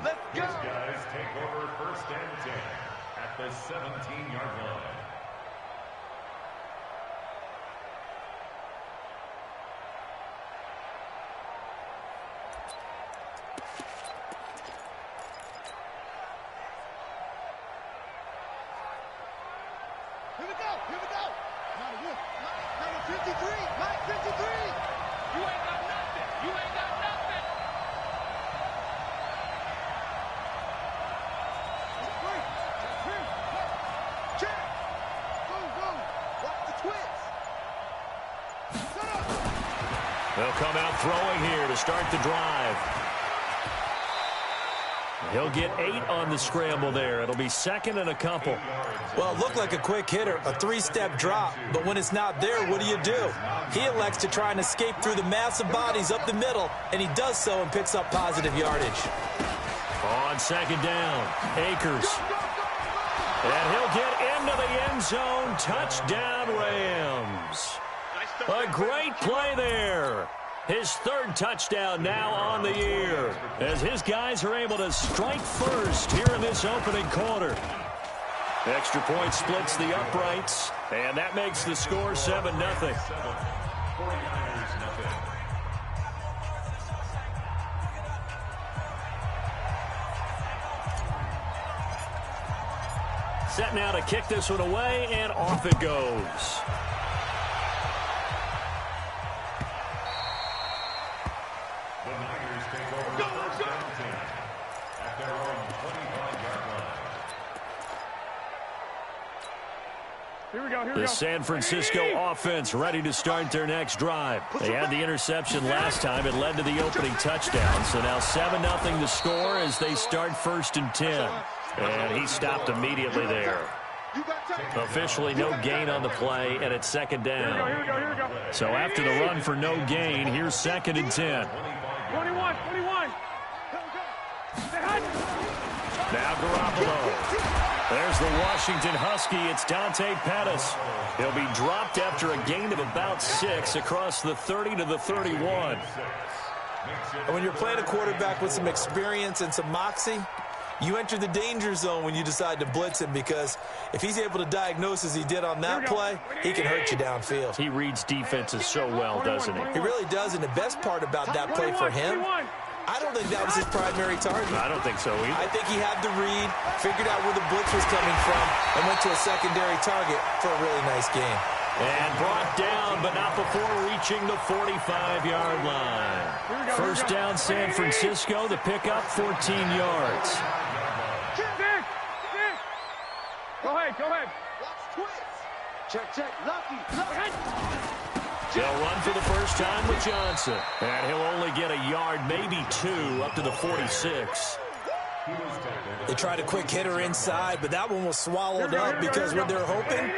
line. These guys take over 1st and 10 at the 17-yard line. Here we go. Number 53. Mike 53. You ain't got nothing. Check. Go. Watch the twist. Set up. They'll come out throwing here to start the drive. He'll get 8 on the scramble there. It'll be 2nd and a couple. Well, it looked like a quick hitter, a 3-step drop. But when it's not there, what do? He elects to try and escape through the massive bodies up the middle, and he does so and picks up positive yardage. On 2nd down, Akers. And he'll get into the end zone. Touchdown, Rams. A great play there. His 3rd touchdown now on the year, as his guys are able to strike first here in this opening quarter. Extra point splits the uprights, and that makes the score 7-0. 49ers, nothing. Set now to kick this one away, and off it goes. The Niners take over 1st and 10 at their own 25-yard line. The San Francisco offense ready to start their next drive. They had the interception last time. It led to the opening touchdown. So now 7-0 the score as they start 1st and 10. And he stopped immediately there. Officially no gain on the play, and it's 2nd down. So after the run for no gain, here's 2nd and 10. 21. Now Garoppolo. There's the Washington Husky. It's Dante Pettis. He'll be dropped after a gain of about 6 across the 30 to the 31. And when you're playing a quarterback with some experience and some moxie, you enter the danger zone when you decide to blitz him, because if he's able to diagnose as he did on that play, he can hurt you downfield. He reads defenses so well, doesn't he? He really does, and the best part about that play for him, I don't think that was his primary target. I don't think so either. I think he had the read, figured out where the blitz was coming from, and went to a secondary target for a really nice game. And brought down, but not before reaching the 45-yard line. 1st down, San Francisco. The pickup, 14 yards. Go ahead. Watch twist. Check. Lucky. They'll run for the first time with Johnson. And he'll only get a yard, maybe 2, up to the 46. They tried a quick hitter inside, but that one was swallowed up because what they're hoping,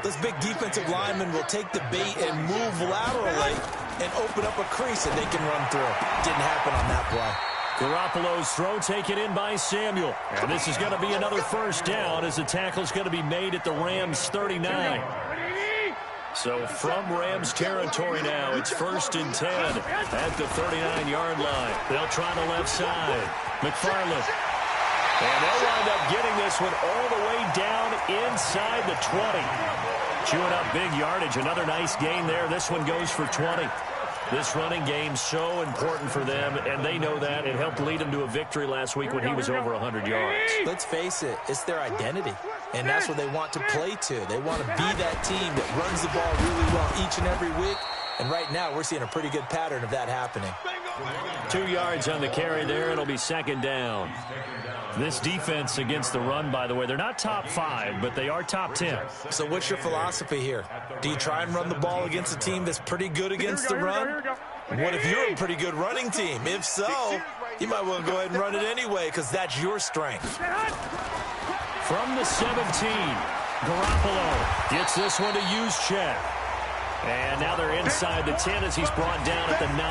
this big defensive lineman will take the bait and move laterally and open up a crease that they can run through. Didn't happen on that play. Garoppolo's throw taken in by Samuel. And this is going to be another 1st down as the tackle's going to be made at the Rams 39. So from Rams territory now, it's 1st and 10 at the 39-yard line. They'll try the left side. McFarland. And they'll wind up getting this one all the way down inside the 20. Chewing up big yardage. Another nice gain there. This one goes for 20. This running game so important for them, and they know that. It helped lead them to a victory last week when he was over 100 yards. Let's face it, it's their identity, and that's what they want to play to. They want to be that team that runs the ball really well each and every week, and right now we're seeing a pretty good pattern of that happening. 2 yards on the carry there. It'll be 2nd down. This defense against the run, by the way, they're not top 5, but they are top 10. So what's your philosophy here? Do you try and run the ball against a team that's pretty good against the run? What if you're a pretty good running team? If so, you might want to go ahead and run it anyway because that's your strength. From the 17, Garoppolo gets this one to Juszczyk. And now they're inside the 10 as he's brought down at the 9.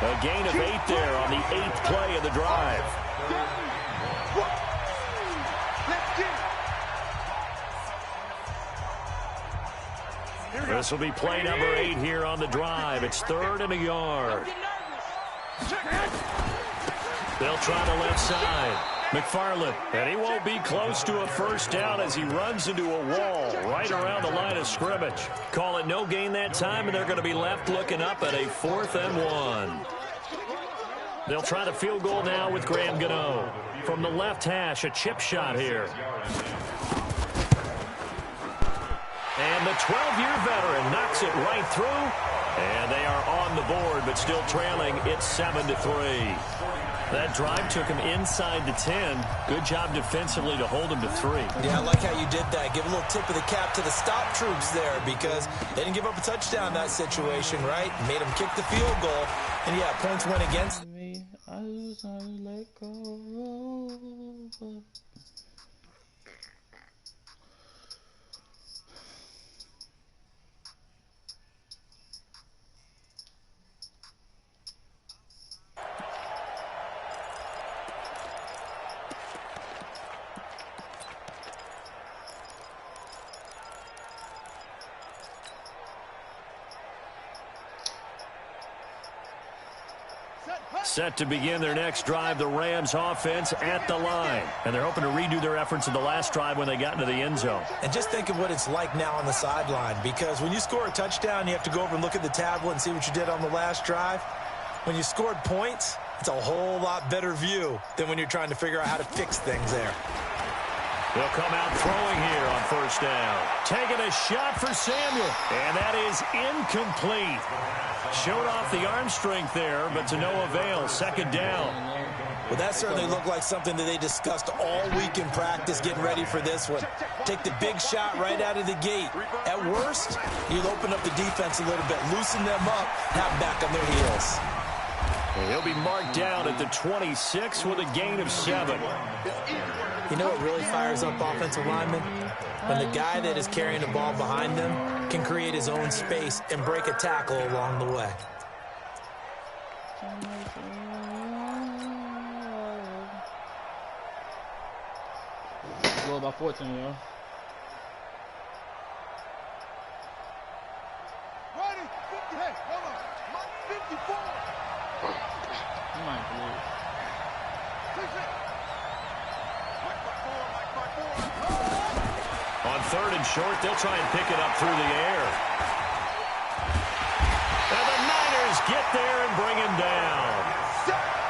A gain of 8 there on the 8th play of the drive. This will be play number 8 here on the drive. It's 3rd and a yard. They'll try the left side. McFarland, and he won't be close to a first down as he runs into a wall right around the line of scrimmage. Call it no gain that time, and they're going to be left looking up at a 4th and 1. They'll try the field goal now with Graham Gano. From the left hash, a chip shot here. And the 12-year veteran knocks it right through. And they are on the board, but still trailing. It's 7-3. That drive took him inside the 10. Good job defensively to hold him to 3. Yeah, I like how you did that. Give a little tip of the cap to the stop troops there because they didn't give up a touchdown in that situation, right? Made them kick the field goal. And, yeah, points went against me. I just want to let go. Set to begin their next drive, the Rams offense at the line. And they're hoping to redo their efforts in the last drive when they got into the end zone. And just think of what it's like now on the sideline, because when you score a touchdown, you have to go over and look at the tablet and see what you did on the last drive. When you scored points, it's a whole lot better view than when you're trying to figure out how to fix things there. They'll come out throwing here on first down. Taking a shot for Samuel. And that is incomplete. Showed off the arm strength there, but to no avail. Second down. Well, that certainly looked like something that they discussed all week in practice getting ready for this one. Take the big shot right out of the gate. At worst, you'll open up the defense a little bit, loosen them up, have back on their heels. He'll be marked down at the 26 with a gain of 7. You know what really fires up offensive linemen? When the guy that is carrying the ball behind them can create his own space and break a tackle along the way. Go about 14, yo. Ready? 50. Hey, hold on. 54. You might believe. On 3rd and short, they'll try and pick it up through the air. And the Niners get there and bring him down.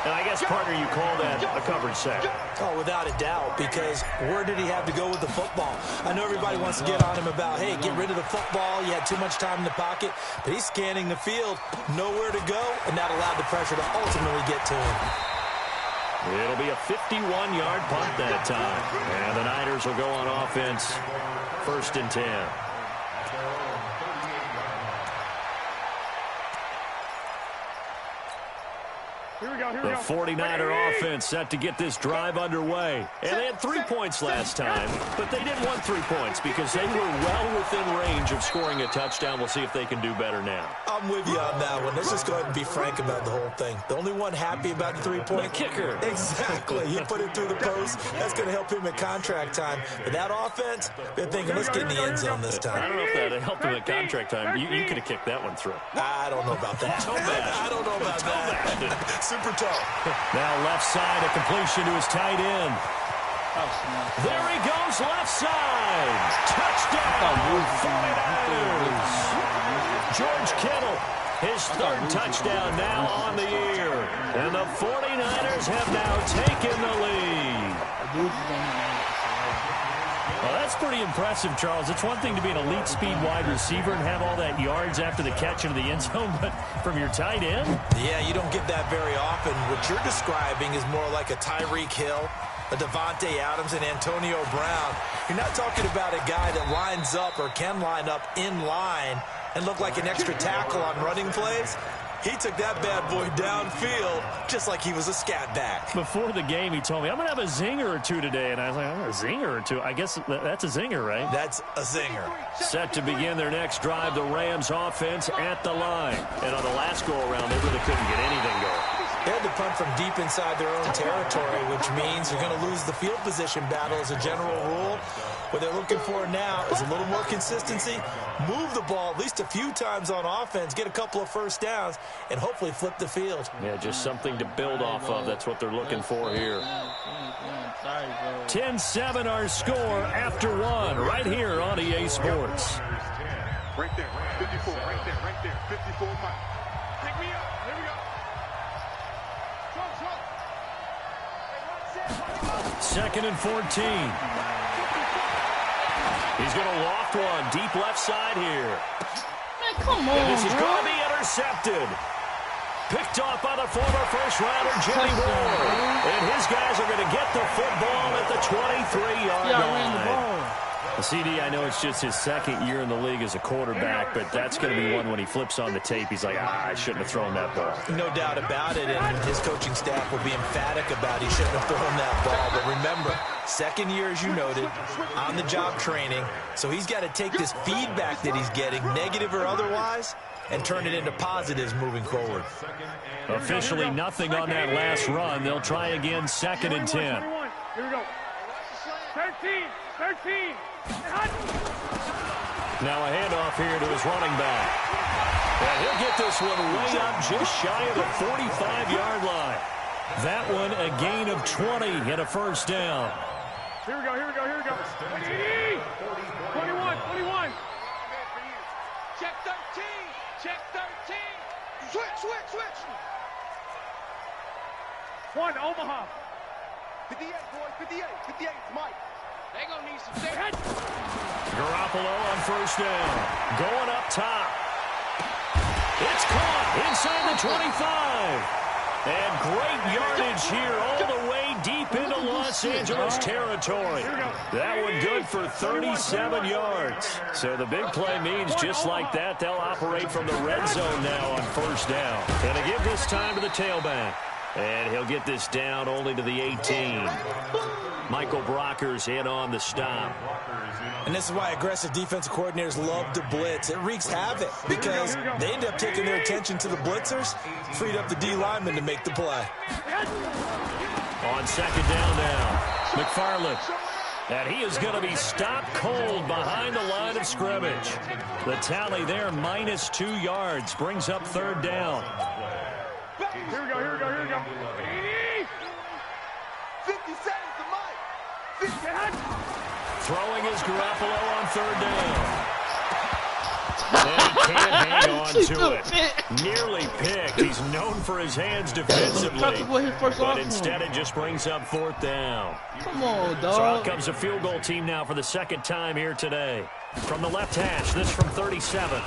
And I guess, partner, you call that a coverage sack. Oh, without a doubt, because where did he have to go with the football? I know everybody wants to get on him about, hey, get rid of the football. You had too much time in the pocket. But he's scanning the field, nowhere to go, and that allowed the pressure to ultimately get to him. It'll be a 51-yard punt that time. And the Niners will go on offense, 1st and 10. Here we go, here we The go. 49er offense set to get this drive underway. And they had 3 points last time, but they didn't want 3 points because they were well within range of scoring a touchdown. We'll see if they can do better now. I'm with you on that one. Let's just go ahead and be frank about the whole thing. The only one happy about the 3-point kicker. Exactly. He put it through the post. That's going to help him at contract time. But that offense, they're thinking, let's get in the end zone this time. I don't know if that helped him at contract time. You could have kicked that one through. I don't know about that. I don't know about that. Super tall. Now left side, a completion to his tight end. There he goes, left side. Touchdown, 49ers. George Kittle, his 3rd touchdown now on the year. And the 49ers have now taken the lead. Well, that's pretty impressive, Charles. It's one thing to be an elite speed wide receiver and have all that yards after the catch into the end zone, but from your tight end? Yeah, you don't get that very often. What you're describing is more like a Tyreek Hill, a Devontae Adams, and Antonio Brown. You're not talking about a guy that lines up or can line up in line and look like an extra tackle on running plays. He took that bad boy downfield just like he was a scat back. Before the game, he told me, I'm going to have a zinger or two today. And I was like, oh, a zinger or two? I guess that's a zinger, right? That's a zinger. Set to begin their next drive, the Rams offense at the line. And on the last go-around, they really couldn't get anything going. They had to punt from deep inside their own territory, which means you're going to lose the field position battle as a general rule. What they're looking for now is a little more consistency, move the ball at least a few times on offense, get a couple of first downs, and hopefully flip the field. Yeah, just something to build off of. That's what they're looking for here. 10-7 our score after one right here on EA Sports. Right there, 54, right there, 54 Mike. Pick me up, here we go. Second and 14. He's going to loft one deep left side here. Man, come on, And this is bro. going to be intercepted. Picked off by the former first-rounder Jimmy Ward. And his guys are going to get the football at the 23-yard Yeah, I ran the line. ball. CD, I know it's just his second year in the league as a quarterback, but that's going to be one when he flips on the tape. He's like, I shouldn't have thrown that ball. No doubt about it, and his coaching staff will be emphatic about he shouldn't have thrown that ball. But remember, second year, as you noted, on-the-job training, so he's got to take this feedback that he's getting, negative or otherwise, and turn it into positives moving forward. Officially nothing on that last run. They'll try again, second and 10. 21. Here we go. 13. Now a handoff here to his running back. And he'll get this one way up just shy of the 45-yard line. That one a gain of 20 and a first down. Here we go. 21. Check 13. Switch. One, Omaha. 58, boy, 58, Mike. They gonna need some safety. Garoppolo on first down. Going up top. It's caught inside the 25. And great yardage here all the way deep into Los Angeles territory. That one good for 37 yards. So the big play means just like that, they'll operate from the red zone now on first down. And to give this time to the tailback. And he'll get this down only to the 18. Michael Brockers in on the stop. And this is why aggressive defensive coordinators love to blitz. It wreaks havoc because they end up taking their attention to the blitzers, freed up the D lineman to make the play. On second down now, McFarland. And he is going to be stopped cold behind the line of scrimmage. The tally there, -2 yards, brings up third down. Here we go. 50 seconds to Mike. 50. Throwing is Garoppolo on third down. And he can't hang on to it. Nearly picked. He's known for his hands defensively. But instead it just brings up fourth down. Come on, dog. So out comes a field goal team now for the second time here today. From the left hash, this from 37.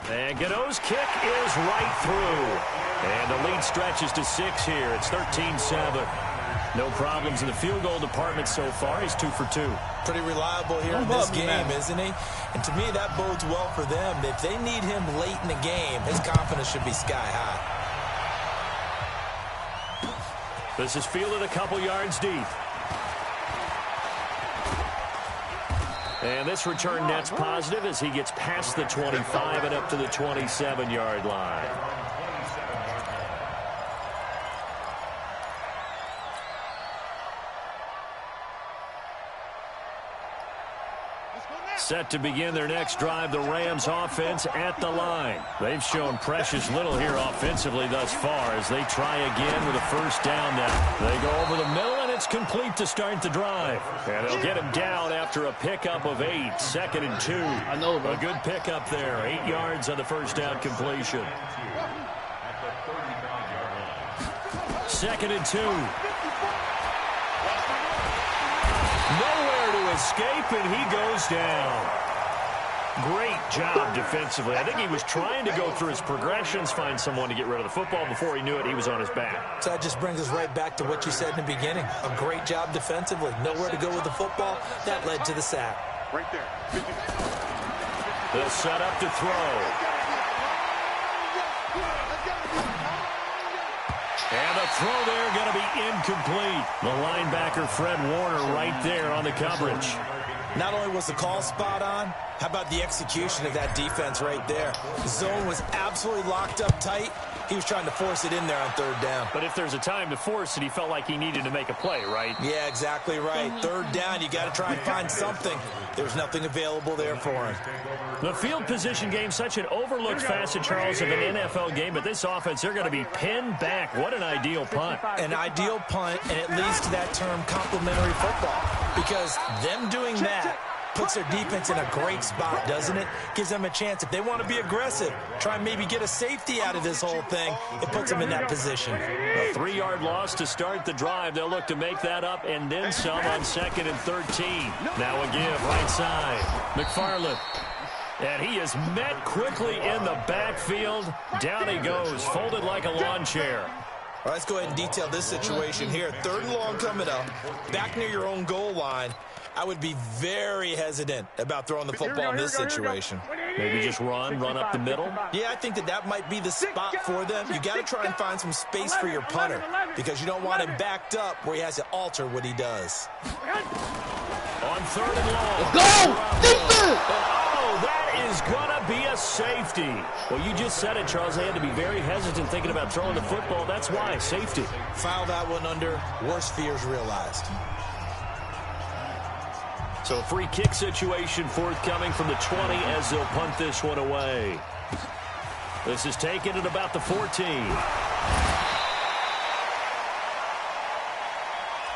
And Godot's kick is right through. And the lead stretches to 6 here. It's 13-7. No problems in the field goal department so far. He's 2 for 2. Pretty reliable here in this game, isn't he? And to me, that bodes well for them. If they need him late in the game, his confidence should be sky high. This is fielded a couple yards deep. And this return net's positive as he gets past the 25 and up to the 27-yard line. Set to begin their next drive, the Rams offense at the line. They've shown precious little here offensively thus far as they try again with a first down now. They go over the middle, and it's complete to start the drive. And they'll get him down after a pickup of 8, second and 2. I know, bro. A good pickup there, 8 yards on the first down completion. Second and 2. Nowhere to escape, and he goes down. Great job defensively. I think he was trying to go through his progressions, find someone to get rid of the football. Before he knew it, he was on his back. So that just brings us right back to what you said in the beginning. A great job defensively. Nowhere to go with the football. That led to the sack. Right there. 50. They'll set up to throw. And the throw there going to be incomplete. The linebacker, Fred Warner, right there on the coverage. Not only was the call spot on, how about the execution of that defense right there? The zone was absolutely locked up tight. He was trying to force it in there on third down. But if there's a time to force it, he felt like he needed to make a play, right? Yeah, exactly right. Third down, you got to try and find something. There's nothing available there for him. The field position game, such an overlooked facet, Charles, of an NFL game, but this offense, they're going to be pinned back. What an ideal punt. An ideal punt, and it leads to that term complementary football, because them doing that puts their defense in a great spot, doesn't it? Gives them a chance. If they want to be aggressive, try and maybe get a safety out of this whole thing, it puts them in that position. A 3-yard loss to start the drive. They'll look to make that up and then some on 2nd and 13. Now a give right side. McFarland. And he is met quickly in the backfield. Down he goes, folded like a lawn chair. All right, let's go ahead and detail this situation here. 3rd and long coming up, back near your own goal line. I would be very hesitant about throwing the football in this situation. Maybe just run up the middle. Yeah, I think that might be the spot for them. You got to try and find some space for your punter, because you don't want him backed up where he has to alter what he does. On 3rd and long. Let's go! Defense! Oh, that is going to be a safety. Well, you just said it, Charles. They had to be very hesitant thinking about throwing the football. That's why, safety. Foul that one under, worst fears realized. So free kick situation forthcoming from the 20 as they'll punt this one away. This is taken at about the 14.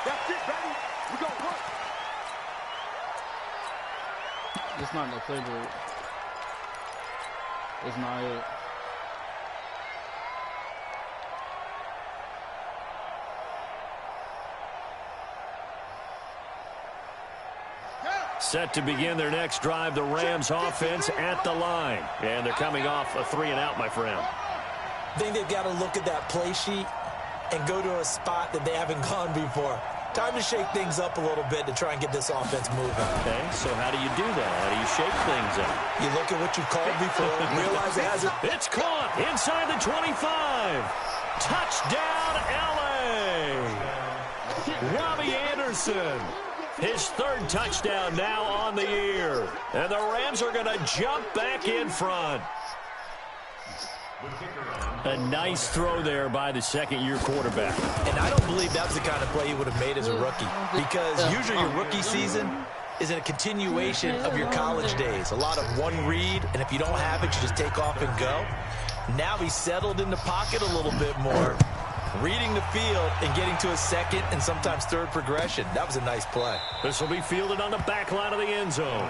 That's it, baby. We go work. It's not no playbook. It's not it. Set to begin their next drive, the Rams offense at the line. And they're coming off a 3-and-out, my friend. I think they've got to look at that play sheet and go to a spot that they haven't gone before. Time to shake things up a little bit to try and get this offense moving. Okay, so how do you do that? How do you shake things up? You look at what you've called before and realize it hasn't. It's caught inside the 25. Touchdown, L.A. Robbie Anderson. His 3rd touchdown now on the year. And the Rams are going to jump back in front. A nice throw there by the 2nd-year quarterback. And I don't believe that's the kind of play he would have made as a rookie, because usually your rookie season is in a continuation of your college days. A lot of one read, and if you don't have it, you just take off and go. Now he's settled in the pocket a little bit more, reading the field and getting to a 2nd and sometimes 3rd progression. That was a nice play. This will be fielded on the back line of the end zone.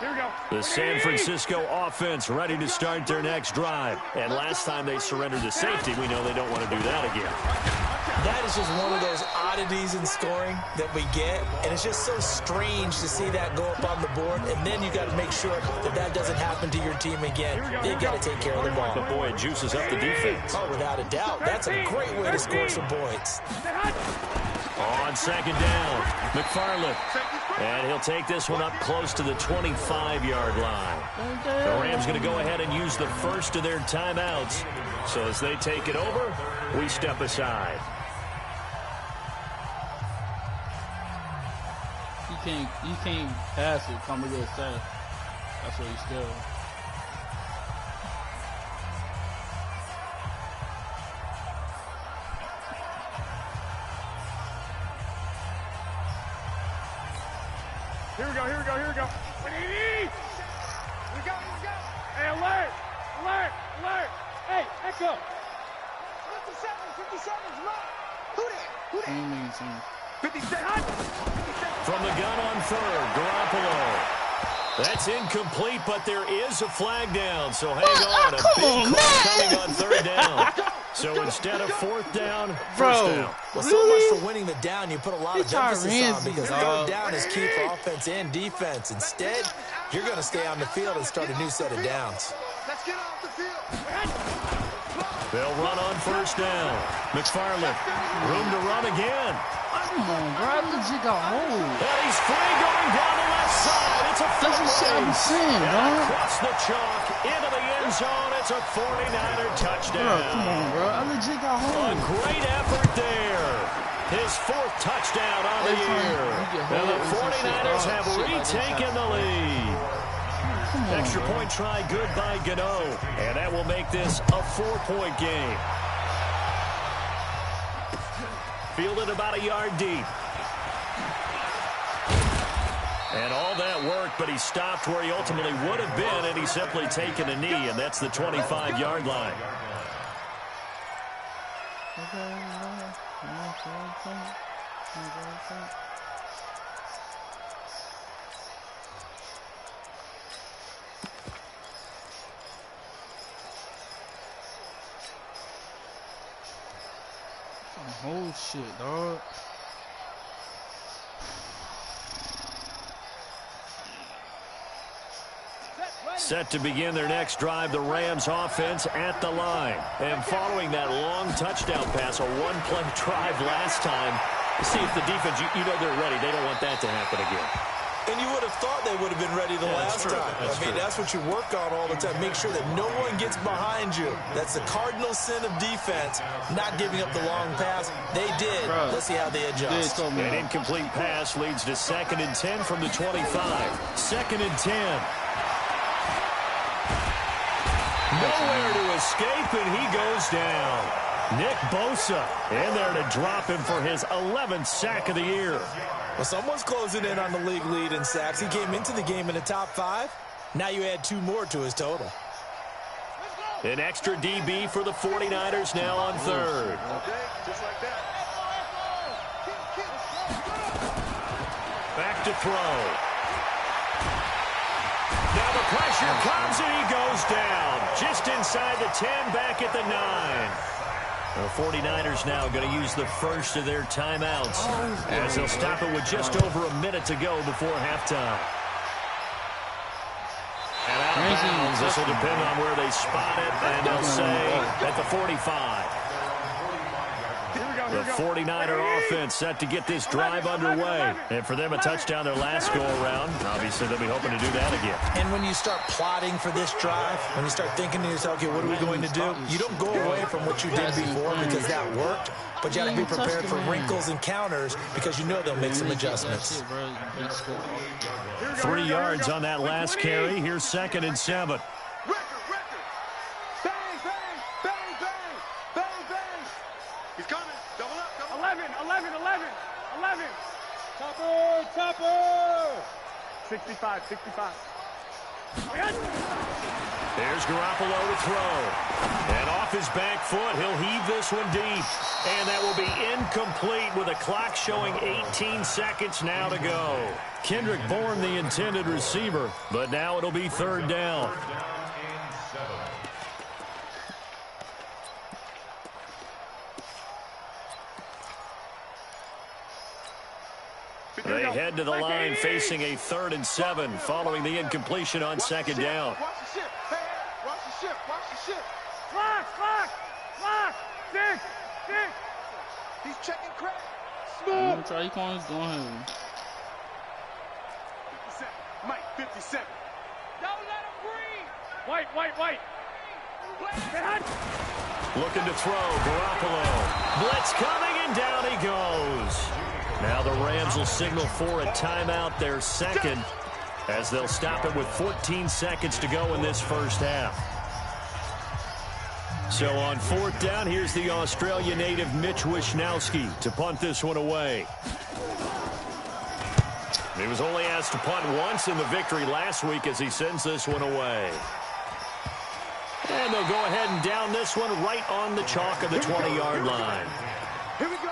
Here we go. The San Francisco offense ready to start their next drive. And last time they surrendered to safety, we know they don't want to do that again. That is just one of those oddities in scoring that we get, and it's just so strange to see that go up on the board, and then you got to make sure that that doesn't happen to your team again. They got to take care of the ball. But boy, it juices up the defense. Oh, without a doubt. That's a great way to score some points. On 2nd down, McFarland. And he'll take this one up close to the 25-yard line. The Rams going to go ahead and use the first of their timeouts. So as they take it over, we step aside. You can't pass it. Come to get safe. That's what he's still. Here we go, here we go, here we go. We go. Hey, alert! Hey, echo. 57 seconds left. Who that? 57. From the gun on 3rd, Garoppolo. That's incomplete, but there is a flag down, so hang on. A big call coming on 3rd down. So instead of 4th down, 1st down. Well, so much for winning the down. You put a lot of emphasis on, because 3rd down is key for offense and defense. Instead, you're going to stay on the field and start a new set of downs. Let's get off the field. They'll run on 1st down. McFarland, room to run again. Come on, bro. Legit got hold. And he's free going down the left side. It's a That's the shit I'm saying, bro. across the chalk into the end zone. It's a 49er touchdown. Bro, come on, bro. I legit got A hold. great effort there. His 4th touchdown on the year. And the 49ers have retaken the lead. Extra point try good by Gano. And that will make this a 4-point game. Fielded about a yard deep. And all that work, but he stopped where he ultimately would have been, and he's simply taken a knee, and that's the 25-yard line. Oh shit, dog. Set to begin their next drive, the Rams offense at the line. And following that long touchdown pass, a one-play drive last time, to see if the defense, you know they're ready. They don't want that to happen again. And you would have thought they would have been ready the last time. That's what you work on all the time. Make sure that no one gets behind you. That's the cardinal sin of defense, not giving up the long pass. They did. Let's see how they adjust. An incomplete pass leads to 2nd and 10 from the 25. 2nd and 10. Nowhere to escape, and he goes down. Nick Bosa in there to drop him for his 11th sack of the year. Well, someone's closing in on the league lead in sacks. He came into the game in the top 5. Now you add 2 more to his total. An extra DB for the 49ers now on 3rd. Just like that. Back to throw. Now the pressure comes, and he goes down. Just inside the 10, back at the 9. The 49ers now going to use the first of their timeouts as they'll stop it with just over a minute to go before halftime. And out of bounds, this will depend on where they spot it, and they'll say at the 45. The 49er offense set to get this drive underway. And for them, a touchdown their last go-around. Obviously, they'll be hoping to do that again. And when you start plotting for this drive, when you start thinking to yourself, okay, what are we going to do? You don't go away from what you did before because that worked. But you got to be prepared for wrinkles and counters because you know they'll make some adjustments. 3 yards on that last carry. Here's 2nd and 7. Topper! 65. There's Garoppolo to throw. And off his back foot, he'll heave this one deep. And that will be incomplete with a clock showing 18 seconds now to go. Kendrick Bourne, the intended receiver, but now it'll be 3rd down. They head to the line facing a 3rd and 7 following the incompletion on 2nd down. Watch the ship. Hey, watch the ship. Watch the ship. Lock! 6! He's checking crack. Smooth. Try your corners, go ahead. 57. Mike, 57. Don't let him breathe! White! Get hot! Looking to throw, Garoppolo. Blitz coming, and down he goes. Now the Rams will signal for a timeout, their 2nd, as they'll stop it with 14 seconds to go in this first half. So on 4th down, here's the Australia native Mitch Wishnowsky to punt this one away. He was only asked to punt once in the victory last week as he sends this one away. And they'll go ahead and down this one right on the chalk of the 20-yard line. Here we go.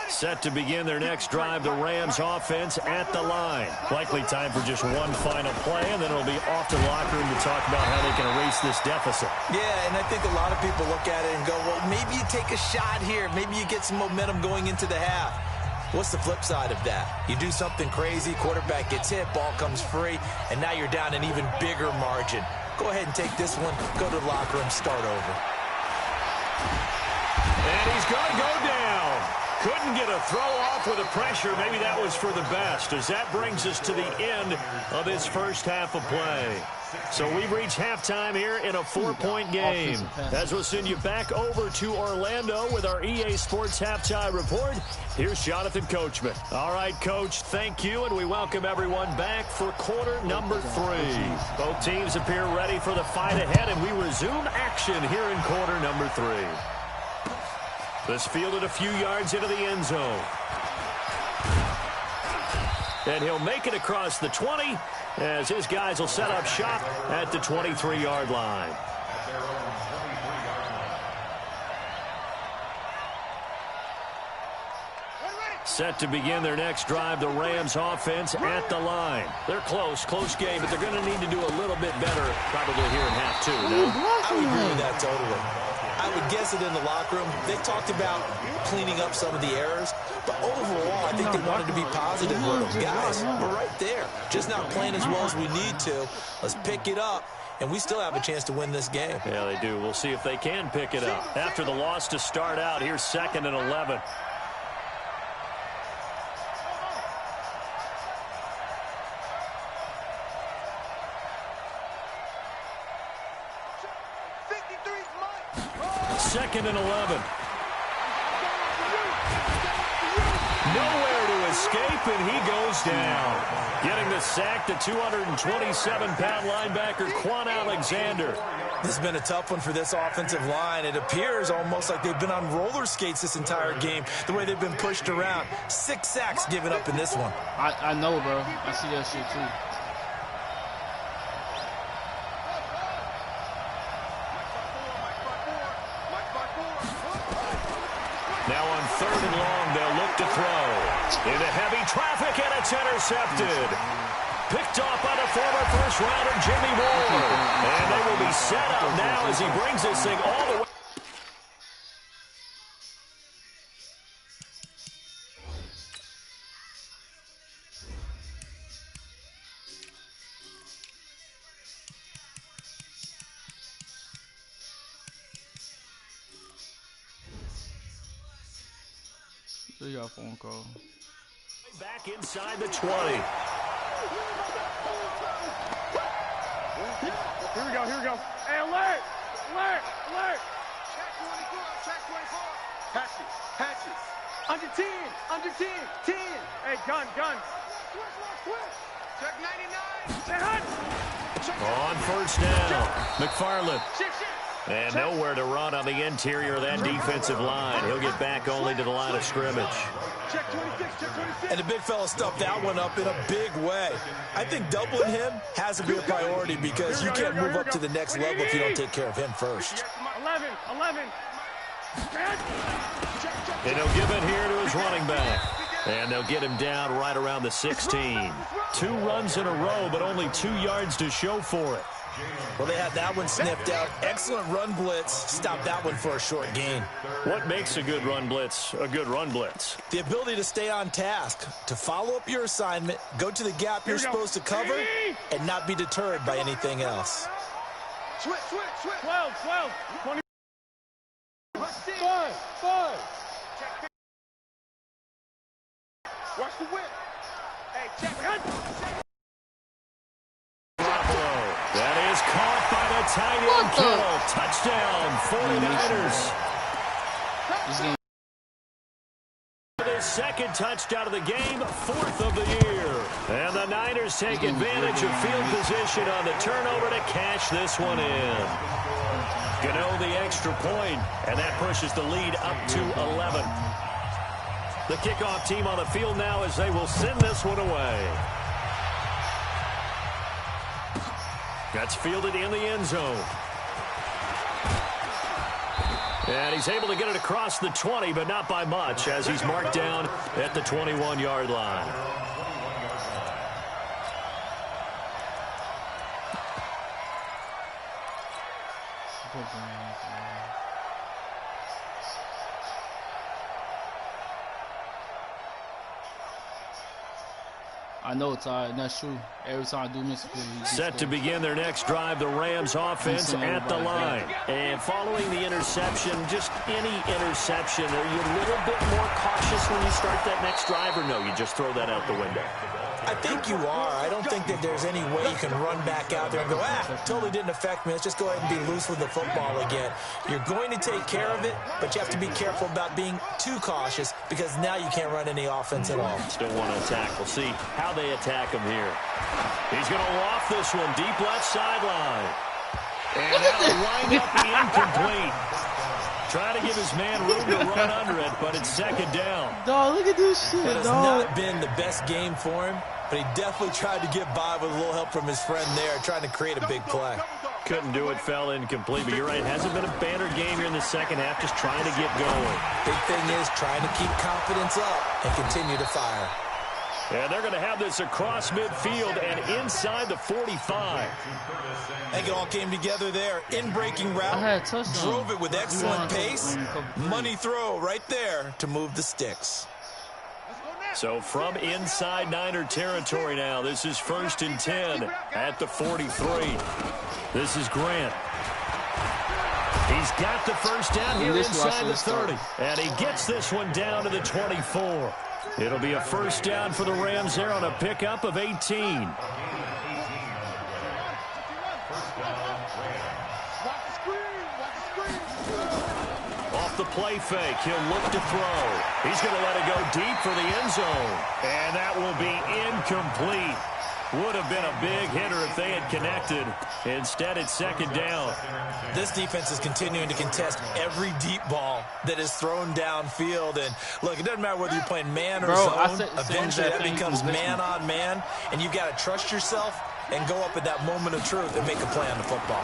Set to begin their next drive, the Rams offense at the line. Likely time for just one final play, and then it'll be off to the locker room to talk about how they can erase this deficit. Yeah, and I think a lot of people look at it and go, well, maybe you take a shot here. Maybe you get some momentum going into the half. What's the flip side of that? You do something crazy, quarterback gets hit, ball comes free, and now you're down an even bigger margin. Go ahead and take this one, go to the locker room, start over. And he's going to go down. Couldn't get a throw off with the pressure. Maybe that was for the best, as that brings us to the end of this first half of play. So we've reached halftime here in a 4-point game. As we'll send you back over to Orlando with our EA Sports Halftime Report, here's Jonathan Coachman. All right, Coach, thank you, and we welcome everyone back for quarter number 3. Both teams appear ready for the fight ahead, and we resume action here in quarter number 3. This fielded a few yards into the end zone. And he'll make it across the 20 as his guys will set up shop at the 23-yard line. Set to begin their next drive, the Rams offense at the line. They're close game, but they're going to need to do a little bit better probably here in half 2. No? I would agree with that totally. I would guess it in the locker room. They talked about cleaning up some of the errors, but overall, I think they wanted to be positive with them. Guys, we're right there. Just not playing as well as we need to. Let's pick it up, and we still have a chance to win this game. Yeah, they do. We'll see if they can pick it up. After the loss to start out, here's 2nd and 11. Second and 11. Nowhere to escape, and he goes down. Getting the sack, the 227-pound linebacker, Quan Alexander. This has been a tough one for this offensive line. It appears almost like they've been on roller skates this entire game, the way they've been pushed around. 6 sacks given up in this one. I know, bro. I see that shit, too. Now on 3rd and long, they'll look to throw. Into heavy traffic, and it's intercepted. Picked off by the former first-rounder, Jimmy Ward. And they will be set up now as he brings this thing all the way. They got a phone call. Back inside the 20. Here we go. Hey, alert! Check 24. Patches. Under 10. Hey, gun. Check 99. Check Hunt. On first down, McFarland. Shit. And nowhere to run on the interior of that defensive line. He'll get back only to the line of scrimmage. Check 26. And the big fella stuffed that one up in a big way. I think doubling him has to be a priority because you can't move up to the next level if you don't take care of him first. 11. And he'll give it here to his running back. And they'll get him down right around the 16. 2 runs in a row, but only 2 yards to show for it. Well, they had that one sniffed out. Excellent run blitz. Stopped that one for a short gain. What makes a good run blitz a good run blitz? The ability to stay on task, to follow up your assignment, go to the gap you're supposed to cover, and not be deterred by anything else. Switch. 12. 20. 5. Watch the whip. Hey, check. That is caught by the tight end, Kittle. Touchdown, 49ers. His 2nd touchdown of the game, 4th of the year. And the Niners take advantage of field position on the turnover to cash this one in. Gano the extra point, and that pushes the lead up to 11. The kickoff team on the field now as they will send this one away. That's fielded in the end zone. And he's able to get it across the 20, but not by much, as he's marked down at the 21-yard line. I know it's all right. That's true. Every time I do miss a play, Set to begin their next drive, the Rams offense at the line. And following the interception, just any interception, are you a little bit more cautious when you start that next drive, or no, you just throw that out the window? I think you are. I don't think that there's any way you can run back out there and go, totally didn't affect me. Let's just go ahead and be loose with the football again. You're going to take care of it, but you have to be careful about being too cautious because now you can't run any offense at all. Still want to attack. We'll see how they attack him here. He's going to loft this one deep left sideline. And that'll wind up the incomplete. Trying to give his man room to run under it, but it's second down. Dog, look at this shit, That has not been the best game for him, but he definitely tried to get by with a little help from his friend there, trying to create a big play. Couldn't do it, fell incomplete, but you're right, it hasn't been a banner game here in the second half, just trying to get going. Big thing is trying to keep confidence up and continue to fire. And they're going to have this across midfield and inside the 45. I think it all came together there. In-breaking route, drove it with excellent pace. Money throw right there to move the sticks. So from inside Niner territory now, this is 1st and 10 at the 43. This is Grant. He's got the first down here inside the 30. And he gets this one down to the 24. It'll be a first down for the Rams there on a pickup of 18. Off the play fake, he'll look to throw. He's going to let it go deep for the end zone. And that will be incomplete. Would have been a big hitter if they had connected. Instead, it's second down. This defense is continuing to contest every deep ball that is thrown downfield. And, look, it doesn't matter whether you're playing man or zone. Eventually, that becomes man on man. And you've got to trust yourself and go up at that moment of truth and make a play on the football.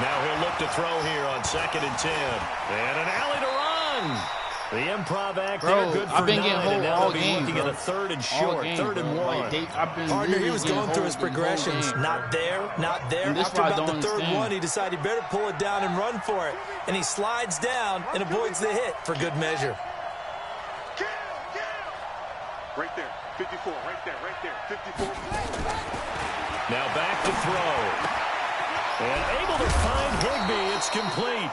Now he'll look to throw here on 2nd and 10. And an alley to run. The improv act there, good for I've been 9, getting and now all they'll be game, looking at a 3rd and short, 3rd and 1. Like Partner, he was going through his progressions. Not there, not there. After about the 3rd one, he decided he better pull it down and run for it. And he slides down and avoids the hit for good measure. Right there, 54, right there, 54. Now back to throw. And able to find Higbee. It's complete.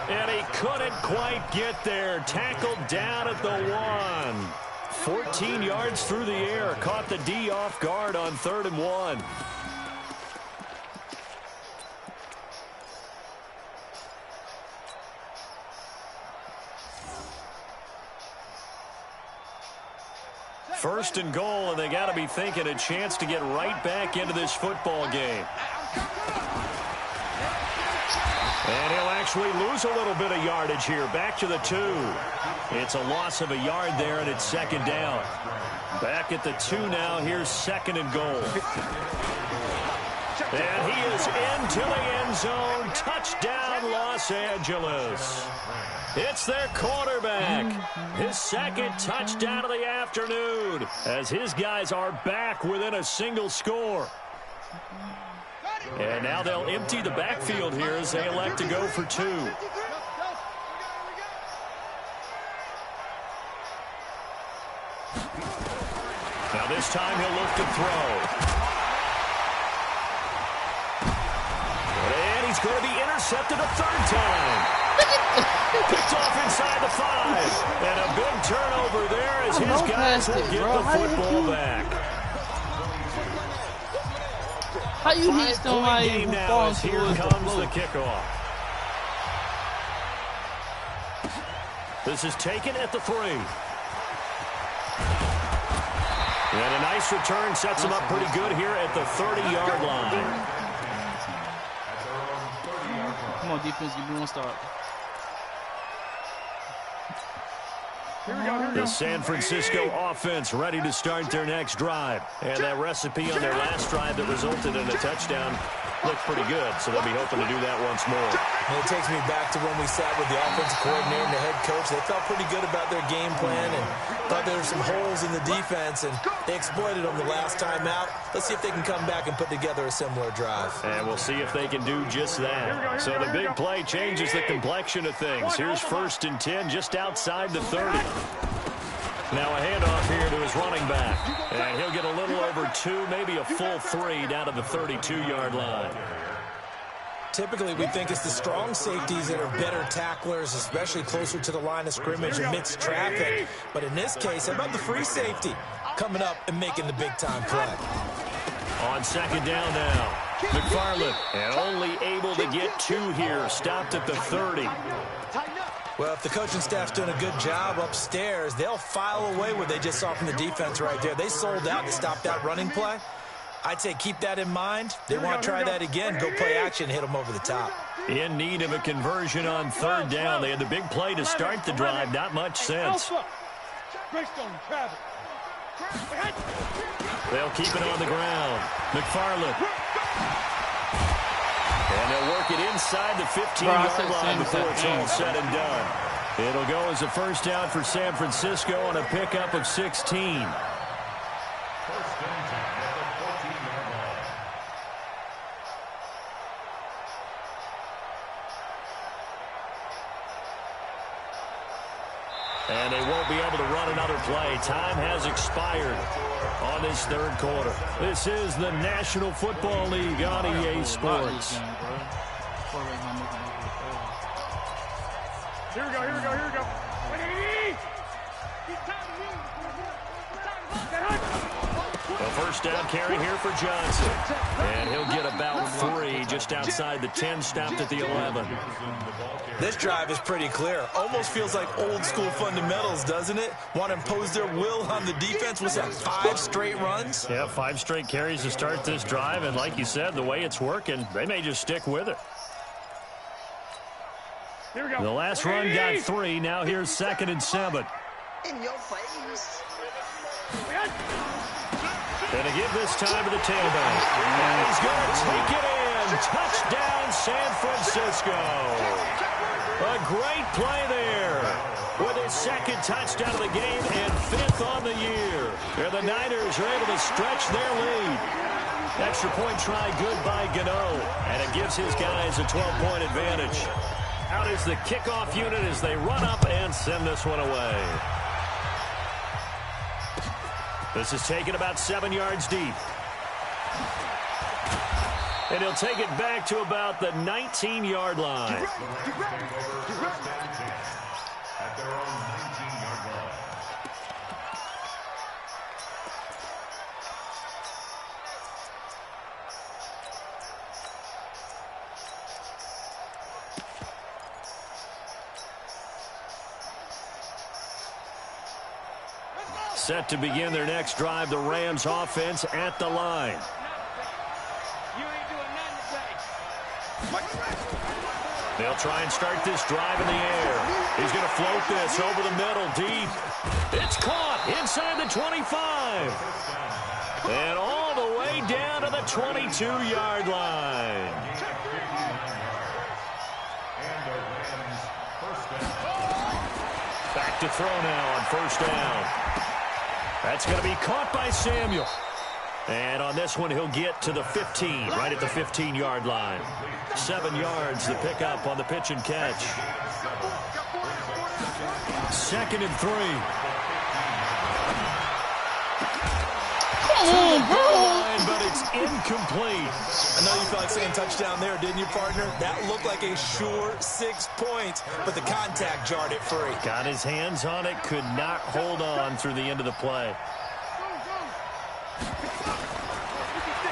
And he couldn't quite get there. Tackled down at the 1. 14 yards through the air. Caught the D off guard on 3rd and 1. First and goal, and they got to be thinking a chance to get right back into this football game. And he'll actually lose a little bit of yardage here. Back to the 2. It's a loss of a yard there, and it's second down. Back at the 2 now. Here's 2nd and goal. And he is into the end zone. Touchdown, Los Angeles. It's their quarterback. His 2nd touchdown of the afternoon as his guys are back within a single score. And now they'll empty the backfield here as they elect to go for 2. Now this time he'll look to throw. And he's going to be intercepted a 3rd time. Picked off inside the 5. And a big turnover there as his guys will get the football back. How you hit somebody game who now falls as here comes the kickoff. This is taken at the 3. And a nice return sets him up pretty good here at the 30-yard line. Come on, defense, give me one start. The San Francisco offense ready to start their next drive. And that recipe on their last drive that resulted in a touchdown looked pretty good, so they'll be hoping to do that once more. And it takes me back to when we sat with the offensive coordinator and the head coach. They felt pretty good about their game plan and thought there were some holes in the defense, and they exploited them the last time out. Let's see if they can come back and put together a similar drive. And we'll see if they can do just that. So the big play changes the complexion of things. Here's 1st and 10 just outside the 30. Now a handoff here to his running back. And he'll get a little over 2, maybe a full 3 down to the 32-yard line. Typically, we think it's the strong safeties that are better tacklers, especially closer to the line of scrimmage amidst traffic. But in this case, how about the free safety coming up and making the big-time play? On second down now, McFarland, and only able to get 2 here, stopped at the 30. Well, if the coaching staff's doing a good job upstairs, they'll file away what they just saw from the defense right there. They sold out to stop that running play. I'd say keep that in mind. They want to try that again, go play action, hit them over the top. In need of a conversion on third down. They had the big play to start the drive, not much sense. They'll keep it on the ground. McFarland. And they'll work it inside the 15-yard line before it's all said and done. It'll go as a first down for San Francisco on a pickup of 16. And they won't be able to run another play. Time has expired on this third quarter. This is the National Football League on EA Sports. Here we go, here we go, here we go. A first down carry here for Johnson. And he'll get about 3 just outside the 10, stopped at the 11. This drive is pretty clear. Almost feels like old school fundamentals, doesn't it? Want to impose their will on the defense. What's that, 5 straight runs? Yeah, 5 straight carries to start this drive. And like you said, the way it's working, they may just stick with it. Here we go. The last run got 3. Now here's 2nd and 7. In your face. And to give this time to the tailback. And he's going to take it in. Touchdown, San Francisco. A great play there with his 2nd touchdown of the game and 5th on the year. And the Niners are able to stretch their lead. Extra point try good by Gano. And it gives his guys a 12-point advantage. Out is the kickoff unit as they run up and send this one away. This is taken about 7 yards deep. And he'll take it back to about the 19-yard line. At their own 19-yard line. Set to begin their next drive, the Rams offense at the line. You ain't doing nothing today. They'll try and start this drive in the air. He's going to float this over the middle, deep. It's caught inside the 25. And all the way down to the 22-yard line. Back to throw now on first down. That's going to be caught by Samuel. And on this one, he'll get to the 15, right at the 15-yard line. 7 yards, the pickup on the pitch and catch. 2nd and 3. But it's incomplete. I know you felt like saying touchdown there, didn't you, partner? That looked like a sure 6 points, but the contact jarred it free. Got his hands on it, could not hold on through the end of the play.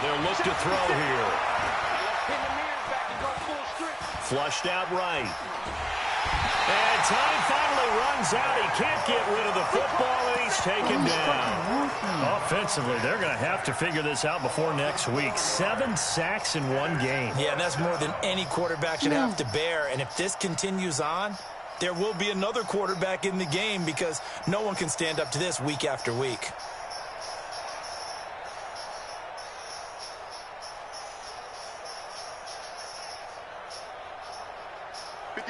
They'll look to throw here. Flushed out right. And time finally runs out. He can't get rid of the football, and he's taken down. Offensively, they're going to have to figure this out before next week. 7 sacks in 1 game. Yeah, and that's more than any quarterback should have to bear. And if this continues on, there will be another quarterback in the game because no one can stand up to this week after week.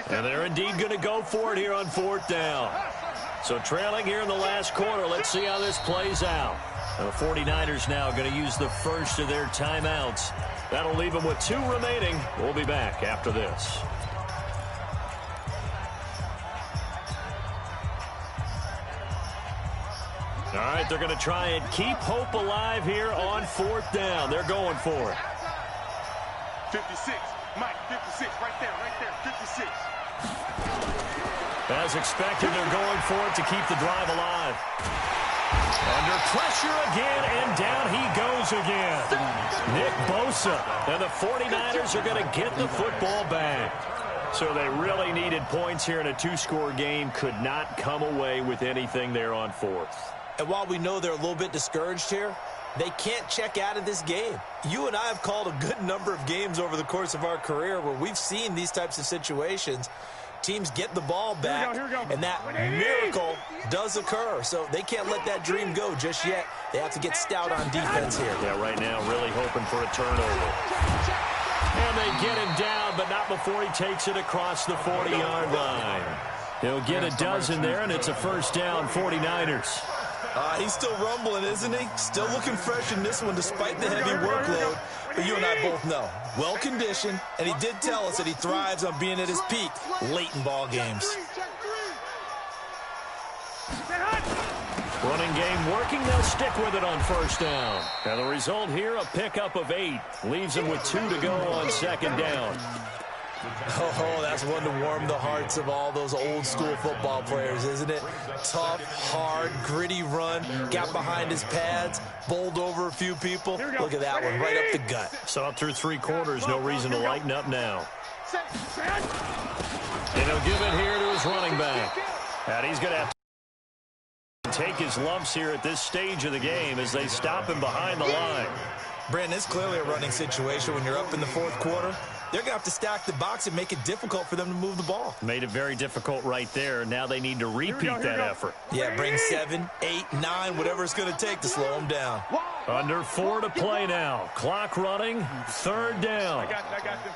And they're indeed going to go for it here on 4th down. So trailing here in the last quarter. Let's see how this plays out. The 49ers now going to use the first of their timeouts. That'll leave them with 2 remaining. We'll be back after this. All right, they're going to try and keep hope alive here on 4th down. They're going for it. 56. Mike, 56. Right there, 56. As expected, they're going for it to keep the drive alive. Under pressure again, and down he goes again. Nick Bosa, and the 49ers are going to get the football back. So they really needed points here in a 2-score game. Could not come away with anything there on 4th. And while we know they're a little bit discouraged here, they can't check out of this game. You and I have called a good number of games over the course of our career where we've seen these types of situations. Teams get the ball back, and that miracle does occur. So they can't let that dream go just yet. They have to get stout on defense here. Yeah, right now really hoping for a turnover. And they get him down, but not before he takes it across the 40-yard line. He'll get a dozen there, and it's a first down, 49ers. He's still rumbling, isn't he? Still looking fresh in this one despite the heavy workload. But you and I both know, well-conditioned, and he did tell us that he thrives on being at his peak late in ball games. Running game working. They'll stick with it on first down. And the result here, a pickup of 8. Leaves them with 2 to go on 2nd down. Oh, that's one to warm the hearts of all those old-school football players, isn't it? Tough, hard, gritty run, got behind his pads, bowled over a few people. Look at that one, right up the gut. Saw it through 3 quarters, no reason to lighten up now. And he'll give it here to his running back. And he's going to have to take his lumps here at this stage of the game as they stop him behind the line. Brandon, it's clearly a running situation when you're up in the 4th quarter. They're going to have to stack the box and make it difficult for them to move the ball. Made it very difficult right there. Now they need to repeat that effort. Yeah, bring 7, 8, 9, whatever it's going to take to slow them down. Under 4 to play now. Clock running. 3rd down. I got this.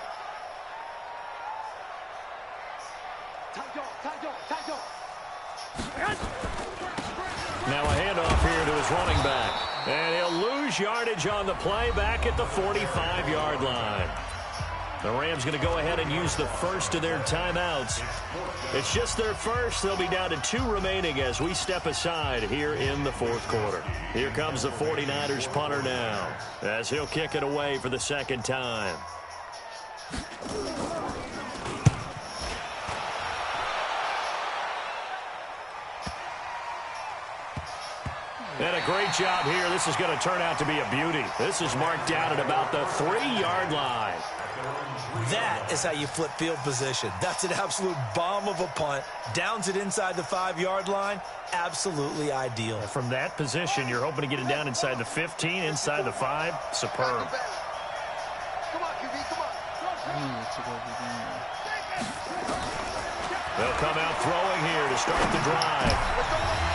Now a handoff here to his running back. And he'll lose yardage on the play back at the 45-yard line. The Rams going to go ahead and use the first of their timeouts. It's just their first. They'll be down to 2 remaining as we step aside here in the 4th quarter. Here comes the 49ers punter now as he'll kick it away for the 2nd time. And a great job here. This is going to turn out to be a beauty. This is marked down at about the 3-yard line. That is how you flip field position. That's an absolute bomb of a punt. Downs it inside the 5-yard line. Absolutely ideal. From that position, you're hoping to get it down inside the 15, inside the 5. Superb. Come on, QB, come on. They'll come out throwing here to start the drive.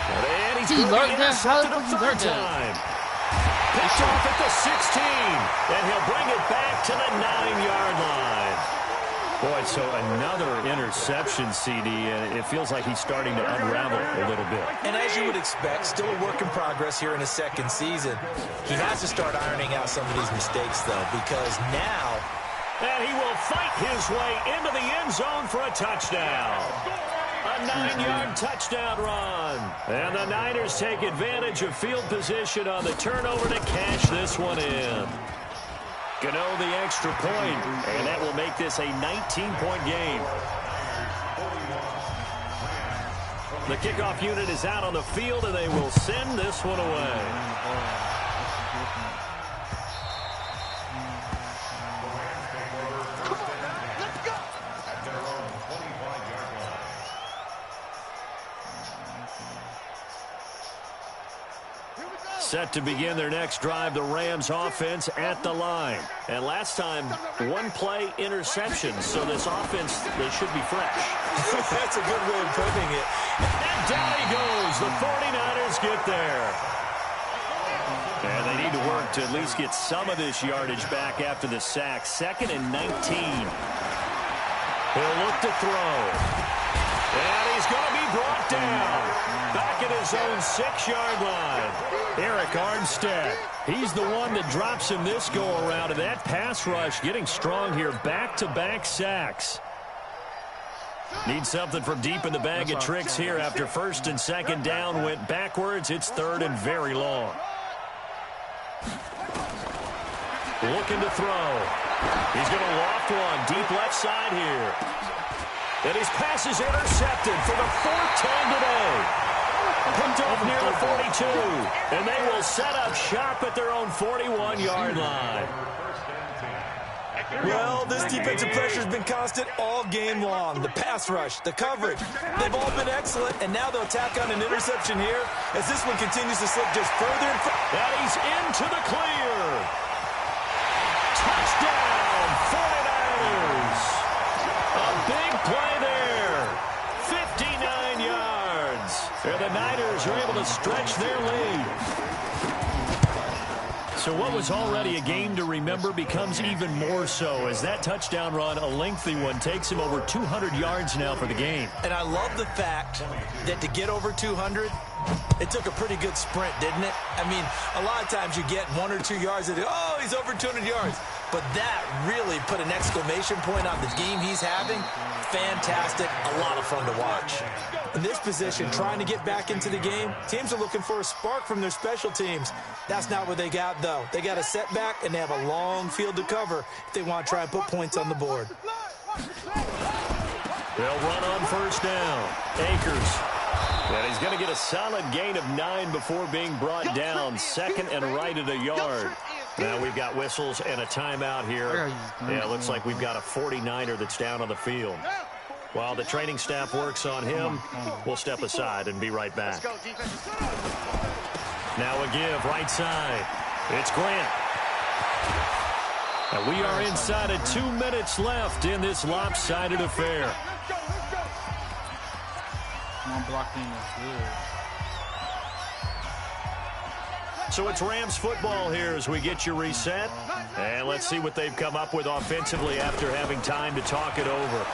And he's He going to learned be that. How intercepted the a fuck he 3rd learned that? time. Picked off at the 16, and he'll bring it back to the 9-yard line. Boy, so another interception, CD, and it feels like he's starting to unravel a little bit. And as you would expect, still a work in progress here in his 2nd season. He has to start ironing out some of these mistakes, though, because now... And he will fight his way into the end zone for a touchdown. A 9-yard touchdown run. And the Niners take advantage of field position on the turnover to cash this one in. Gano the extra point, and that will make this a 19-point game. The kickoff unit is out on the field, and they will send this one away. Set to begin their next drive, the Rams offense at the line. And last time, 1-play interception, so this offense, they should be fresh. That's a good way of putting it. And down he goes. The 49ers get there. And they need to work to at least get some of this yardage back after the sack. 2nd and 19. He'll look to throw. And he's going to be brought down. Back at his own 6-yard line. Eric Armstead. He's the one that drops him this go-around. And that pass rush getting strong here. Back-to-back sacks. Need something from deep in the bag of tricks here after first and second down went backwards. It's third and very long. Looking to throw. He's going to loft one deep left side here. And his pass is intercepted for the fourth time today. Picked off near the 42. And they will set up shop at their own 41-yard line. Well, this defensive pressure has been constant all game long. The pass rush, the coverage, they've all been excellent, and now they'll tack on an interception here as this one continues to slip just further and further. And he's into the clear. Touchdown, 49ers. A big play there. 59 yards. And the Niners are able to stretch their lead. So what was already a game to remember becomes even more so as that touchdown run, a lengthy one, takes him over 200 yards now for the game. And I love the fact that to get over 200, it took a pretty good sprint, didn't it? I mean, a lot of times you get 1 or 2 yards and, oh, he's over 200 yards. But that really put an exclamation point on the game he's having. Fantastic, a lot of fun to watch. In this position, trying to get back into the game, teams are looking for a spark from their special teams. That's not what they got, though. They got a setback, and they have a long field to cover if they want to try and put points on the board. They'll run on first down. Akers. And he's going to get a solid gain of 9 before being brought down. Second and right at a yard. Now we've got whistles and a timeout here. Yeah, it looks like we've got a 49er that's down on the field. While the training staff works on him, we'll step aside and be right back. Now a give right side. It's Grant. And we are inside of 2 minutes left in this lopsided affair. Blocking is good. So it's Rams football here as we get you reset. And let's see what they've come up with offensively after having time to talk it over.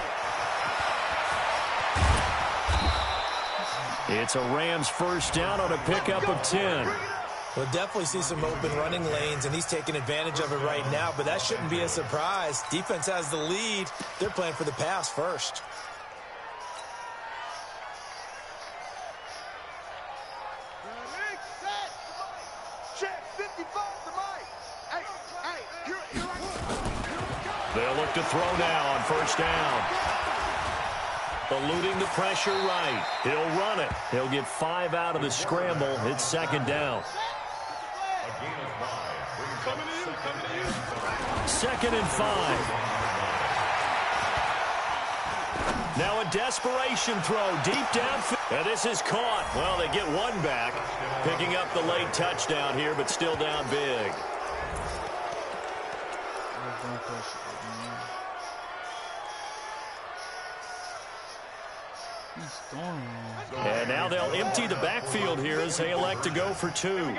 It's a Rams first down on a pickup of 10. We'll definitely see some open running lanes, and he's taking advantage of it right now, but that shouldn't be a surprise. Defense has the lead. They're playing for the pass first. They'll look to throw now on first down. Eluding the pressure right. He'll run it. He'll get 5 out of the scramble. It's second down. Second and 5. Now a desperation throw deep downfield. And this is caught. Well, they get one back. Picking up the late touchdown here, but still down big. And now they'll empty the backfield here as they elect to go for 2. They'll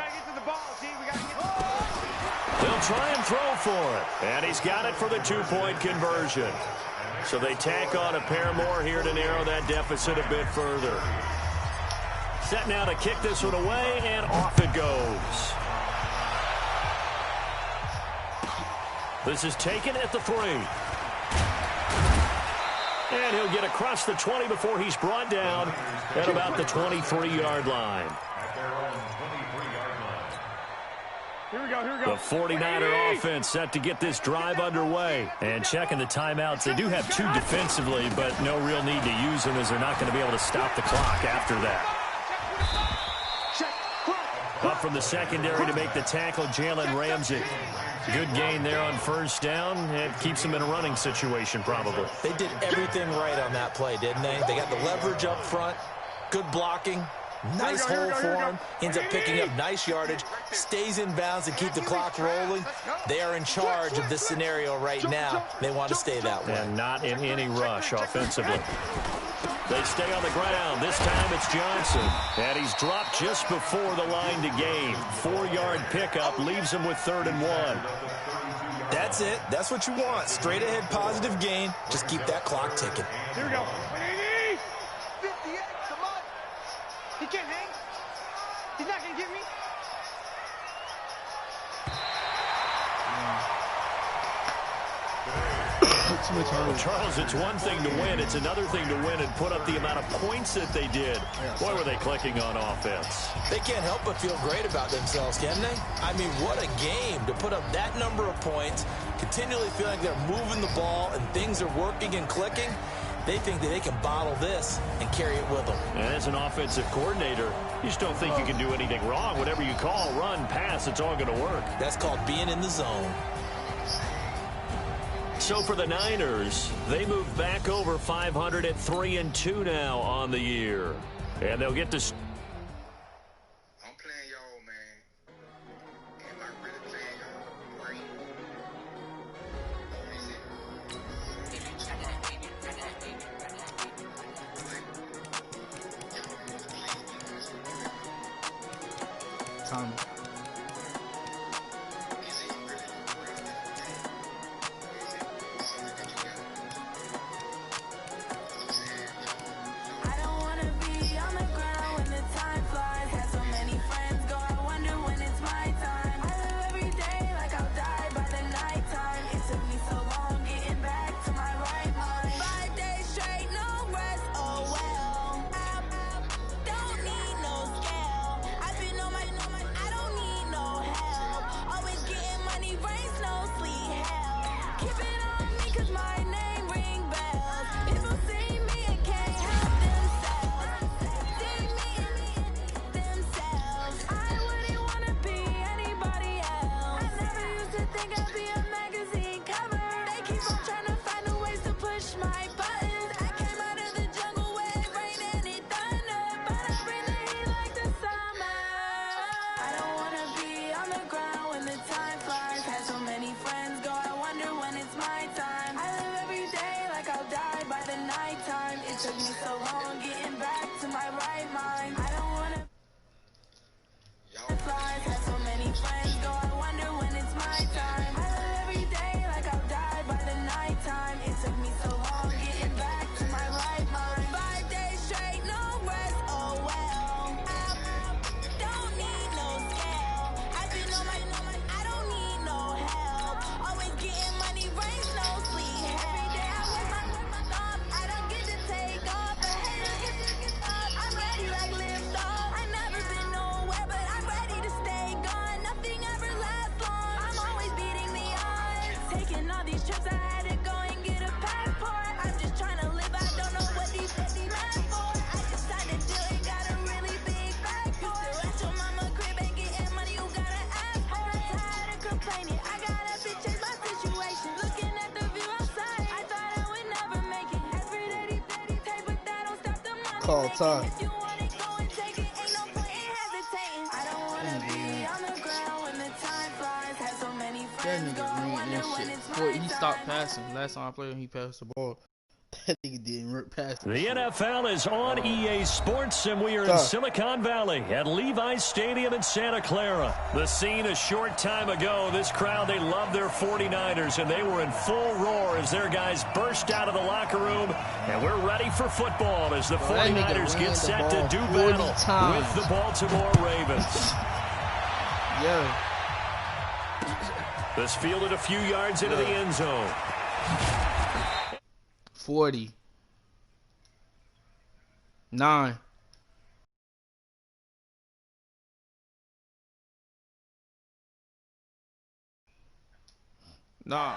try and throw for it. And he's got it for the 2-point conversion. So they tack on a pair more here to narrow that deficit a bit further. Set now to kick this one away, and off it goes. This is taken at the 3. And he'll get across the 20 before he's brought down at about the 23-yard line. The 49er offense set to get this drive underway. And checking the timeouts, they do have 2 defensively, but no real need to use them as they're not going to be able to stop the clock after that. Up from the secondary to make the tackle, Jalen Ramsey. Good gain there on first down. It keeps them in a running situation, probably. They did everything right on that play, didn't they? They got the leverage up front, good blocking, nice hole for him, ends up picking up nice yardage, stays in bounds and keep the clock rolling. They are in charge of this scenario right now. They want to stay that way. And not in any rush offensively. They stay on the ground. This time it's Johnson. And he's dropped just before the line to gain. 4-yard pickup leaves him with 3rd and 1. That's it. That's what you want. Straight ahead positive gain. Just keep that clock ticking. Here we go. 58, come on. He can't hang. He's not going to get me. Too much hurry. Charles, it's one thing to win. It's another thing to win and put up the amount of points that they did. Boy, were they clicking on offense. They can't help but feel great about themselves, can they? I mean, what a game to put up that number of points, continually feeling like they're moving the ball and things are working and clicking. They think that they can bottle this and carry it with them. And as an offensive coordinator, you just don't think you can do anything wrong. Whatever you call, run, pass, it's all going to work. That's called being in the zone. So for the Niners, they move back over 500 at 3-2 now on the year. And they'll get to... I'm playing y'all, man. Am I really playing y'all? Great. Or is it? Time. Call time. That nigga ran that shit. Boy, he stopped passing. Last time I played him, he passed the ball. That nigga didn't pass the shit. NFL is on EA Sports, and we are in Silicon Valley at Levi's Stadium in Santa Clara. The scene a short time ago. This crowd, they love their 49ers, and they were in full roar as their guys burst out of the locker room. And we're ready for football as the 49ers get set to do battle with the Baltimore Ravens. Yeah. This fielded a few yards into the end zone. 40. 9. Nah.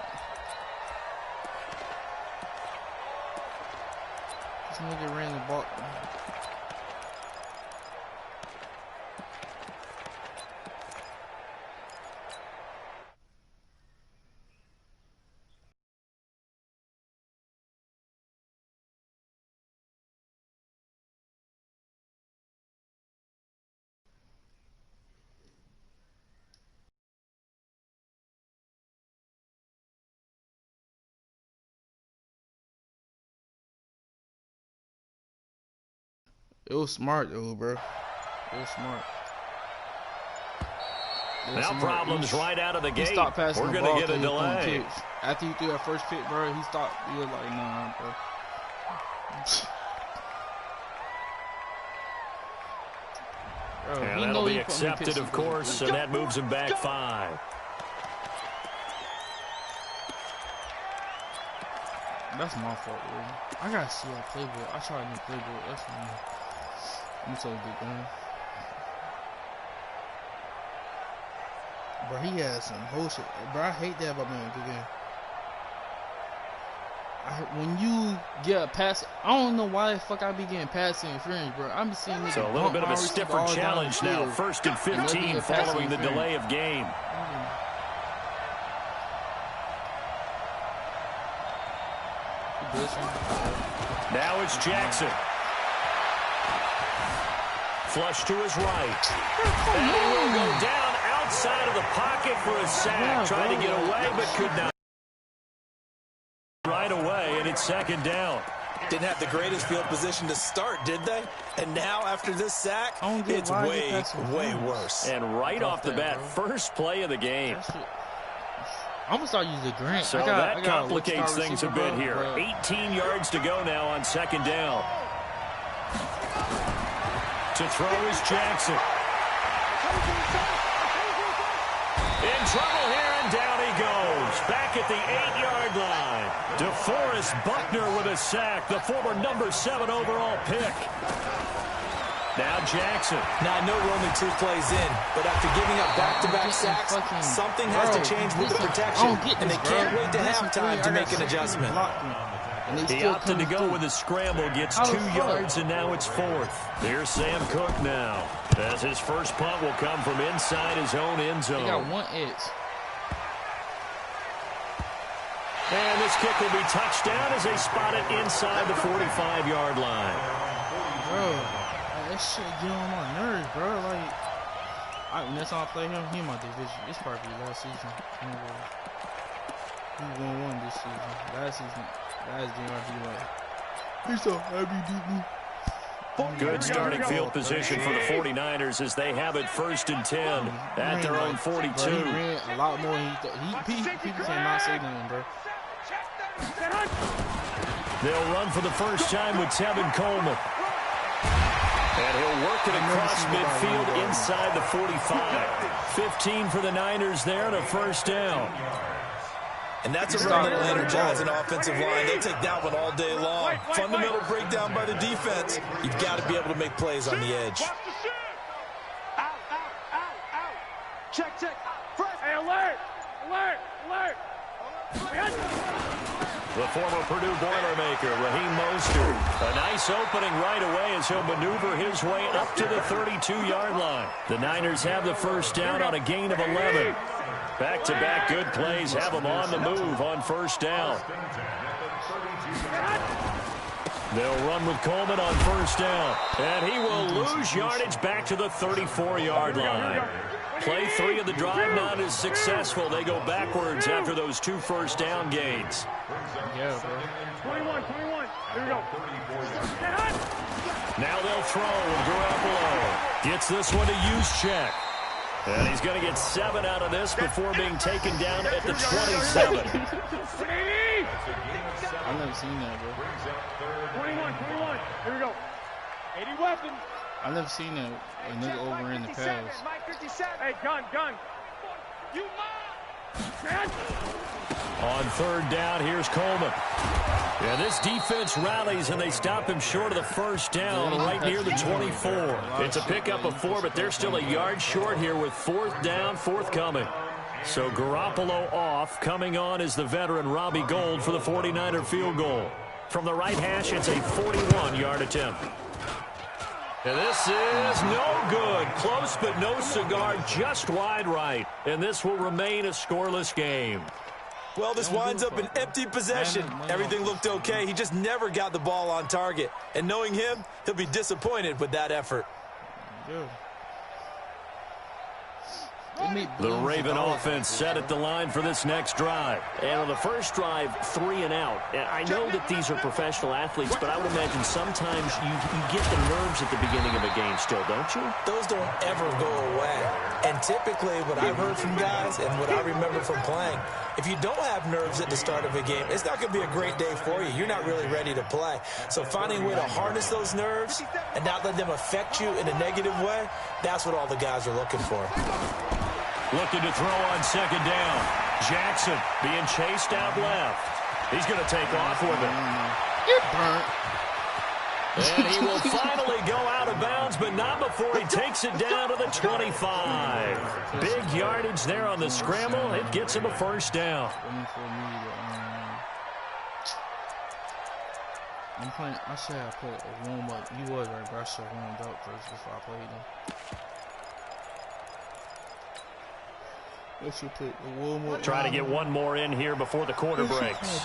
This nigga ran the ball. It was smart though, bro. It was smart. Now problems right out of the gate. We're going to get a delay. After he threw that first pick, bro, he stopped. He was like, nah, bro. And that'll be accepted, of course, and that moves him back 5. That's my fault, bro. I gotta see that playbook. I tried a new playbook. That's me. I'm so good, man. Bro, he has some bullshit. Bro, I hate that about man. Good game. When you get a pass, I don't know why the fuck I be getting pass interference, bro. I'm seeing niggas. So a little bit of a stiffer challenge now. 1st and 15 following the delay of game. Now it's Jackson. Flush to his right. And he will go down outside of the pocket for a sack. Trying to get away, but could not. Right away, and it's 2nd down. Didn't have the greatest field position to start, did they? And now, after this sack, it's way, way worse. And right off the bat, first play of the game. I'm going to start using Grant. So that complicates things a bit here. 18 yards to go now on 2nd down. To throw is Jackson. In trouble here, and down he goes. Back at the 8-yard line. DeForest Buckner with a sack, the former number 7 overall pick. Now Jackson. Now, I know we're only 2 plays in, but after giving up back-to-back sacks, something has to change with the protection, and they can't wait to halftime to make an adjustment. He opted to go with a scramble, gets 2 yards, and now it's 4th. Here's Sam Cook now, as his first punt will come from inside his own end zone. He got 1 edge. And this kick will be touchdown as they spot it inside the 45-yard line. Bro, that shit get on my nerves, bro. Like, next time I play him, he in my division. It's probably last season. He won this season. Last game I be like, he's so happy beat me. Good starting field position for the 49ers as they have it 1st and 10 at their own 42. Bro, he ran a lot more than people cannot say nothing, bro. They'll run for the first time with Tevin Coleman. And he'll work it across midfield inside the 45. 15 for the Niners there and a 1st down. And that's a run that will energize an offensive line. They'll take that one all day long. Fundamental breakdown by the defense. You've got to be able to make plays on the edge. Out. Check. Hey, alert. The former Purdue Boilermaker, Raheem Mostert. A nice opening right away as he'll maneuver his way up to the 32-yard line. The Niners have the 1st down on a gain of 11. Back-to-back good plays have them on the move on 1st down. They'll run with Coleman on 1st down. And he will lose yardage back to the 34-yard line. Play 3 of the drive not as successful. They go backwards after those 2 1st down gains. Yeah, bro. 21. Here we go. Now they'll throw with Garoppolo. Gets this one to Juszczyk. And he's going to get 7 out of this before being taken down at the 27. I've never seen that, bro. 21. Here we go. 80 weapons. I've never seen that a nigga over in the pass. Hey, gun. You On 3rd down, here's Coleman. Yeah, this defense rallies, and they stop him short of the 1st down right near the 24. It's a pickup of 4, but they're still a yard short here with 4th down forthcoming. So Garoppolo off. Coming on is the veteran Robbie Gould for the 49er field goal. From the right hash, it's a 41-yard attempt. And this is no good. Close, but no cigar, just wide right. And this will remain a scoreless game. Well, this winds up an empty possession. Everything looked okay. He just never got the ball on target. And knowing him, he'll be disappointed with that effort. Yeah. The Raven offense set at the line for this next drive. And on the first drive, 3 and out. I know that these are professional athletes, but I would imagine sometimes you get the nerves at the beginning of a game still, don't you? Those don't ever go away. And typically what I've heard from guys and what I remember from playing, if you don't have nerves at the start of a game, it's not going to be a great day for you. You're not really ready to play. So finding a way to harness those nerves and not let them affect you in a negative way, that's what all the guys are looking for. Looking to throw on 2nd down. Jackson being chased out left. He's going to take off with it. You're burnt. And he will finally go out of bounds, but not before he takes it down to the 25. Big yardage there on the scramble. It gets him a first down. I'm playing. I should have put a warm up. You was right, but I should have warmed up first before I played them. I should put a warm up. Try to get one more in here before the quarter breaks.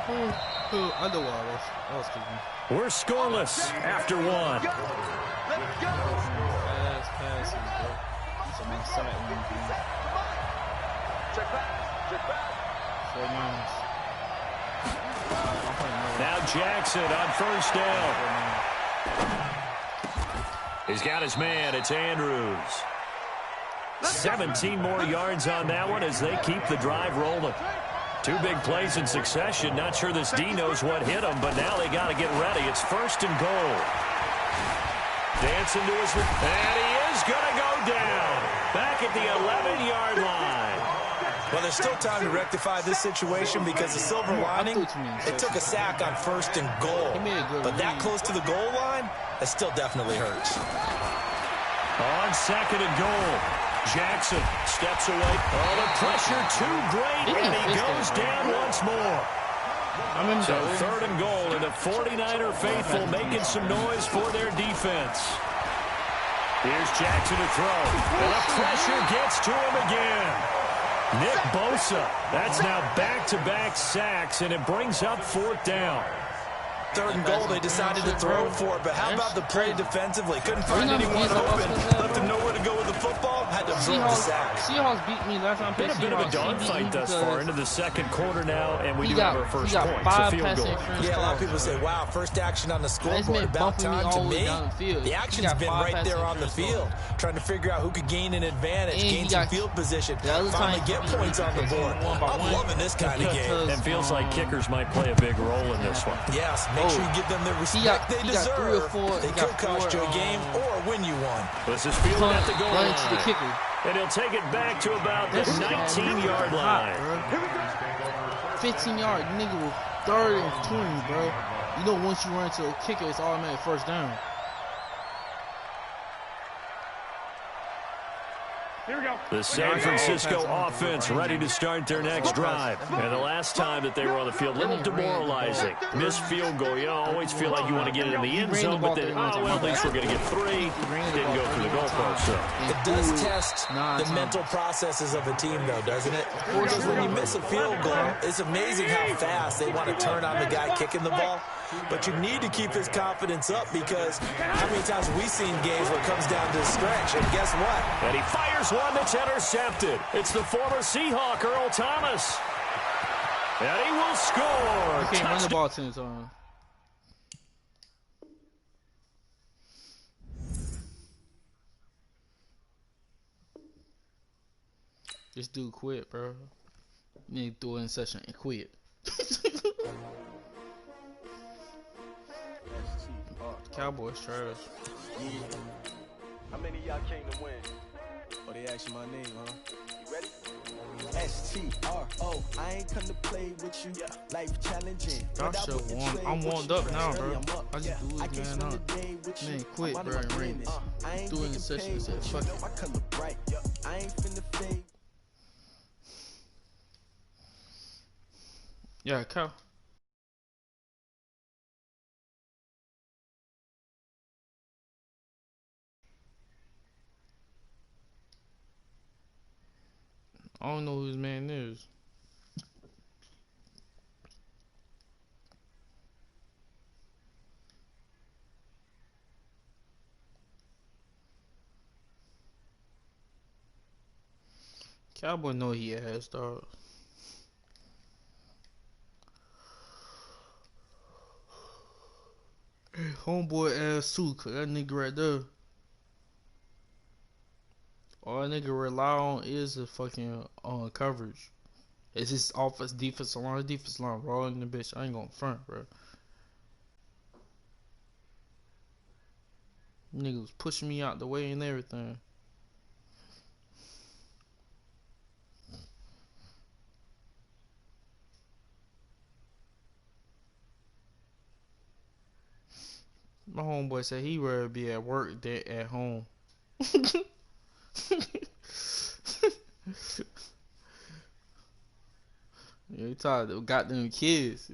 I know why I was thinking. We're scoreless after one. Fast passing, bro. Some excitement. Check back. 4 minutes. Now Jackson on first down. He's got his man. It's Andrews. 17 more yards on that one as they keep the drive rolling. 2 big plays in succession. Not sure this D knows what hit him, but now they got to get ready. It's first and goal. Dancing to his... And he is going to go down. Back at the 11-yard line. Well, there's still time to rectify this situation because the silver lining, it took a sack on first and goal. But that close to the goal line, that still definitely hurts. On second and goal. Jackson steps away. Oh, the pressure too great, and he goes down once more. So third and goal, and the 49er faithful making some noise for their defense. Here's Jackson to throw, and the pressure gets to him again. Nick Bosa, that's now back-to-back sacks, and it brings up fourth down. Third and goal, they decided to throw for it, but how about the play defensively? Couldn't find anyone open, left him nowhere to go with the football, had to absorb the sack. Seahawks beat me last time. Been a bit of a dogfight thus far into the second quarter now, and we do have our first point. It's a field goal. Yeah, a lot of people say, wow, first action on the scoreboard, about time to me. The action's been right there on the field, trying to figure out who could gain an advantage, gain some field position, finally get points on the board. I'm loving this kind of game. It feels like kickers might play a big role in this one. Yes, make sure you give them the respect they deserve. They could cost you a game or win you one. This is field at the goal line. And he'll take it back to about the 19-yard line. 15 yard, nigga was 3rd and 20, bro. You know, once you run to a kicker, it's automatic first down. Here we go. The San Francisco offense ready to start their next drive. And the last time that they were on the field, a little demoralizing. Missed field goal. You always feel like you want to get it in the end zone, but then, oh, well, at least we're going to get 3. Didn't go through the goalpost, so. It does test the mental processes of a team, though, doesn't it? Because when you miss a field goal, it's amazing how fast they want to turn on the guy kicking the ball. But you need to keep his confidence up because how many times have we seen games where it comes down to the stretch, and guess what? And he fires one that's intercepted. It's the former Seahawk, Earl Thomas. And he will score. You can't run the ball to his own. This dude quit, bro. You need to do it in session and quit. Cowboys trash. How many of y'all came to win? Oh, they asked my name, huh? You ready? S-T-R-O. I ain't come to play with you. Life challenging. I'm warmed up now, bro. I just do it, man. Man, quit, bro. And ring it. Do it in the session and say, fuck it. My color bright. I ain't finna fade. Yeah, cow. I don't know who his man is. Cowboy know he has, dog. Homeboy ass too, cause that nigga right there. All that nigga rely on is the fucking coverage. It's his offense, defensive line, rolling the bitch. I ain't gonna front, bro. Nigga was pushing me out the way and everything. My homeboy said he rather be at work than at home. Yeah, he tired of goddamn kids.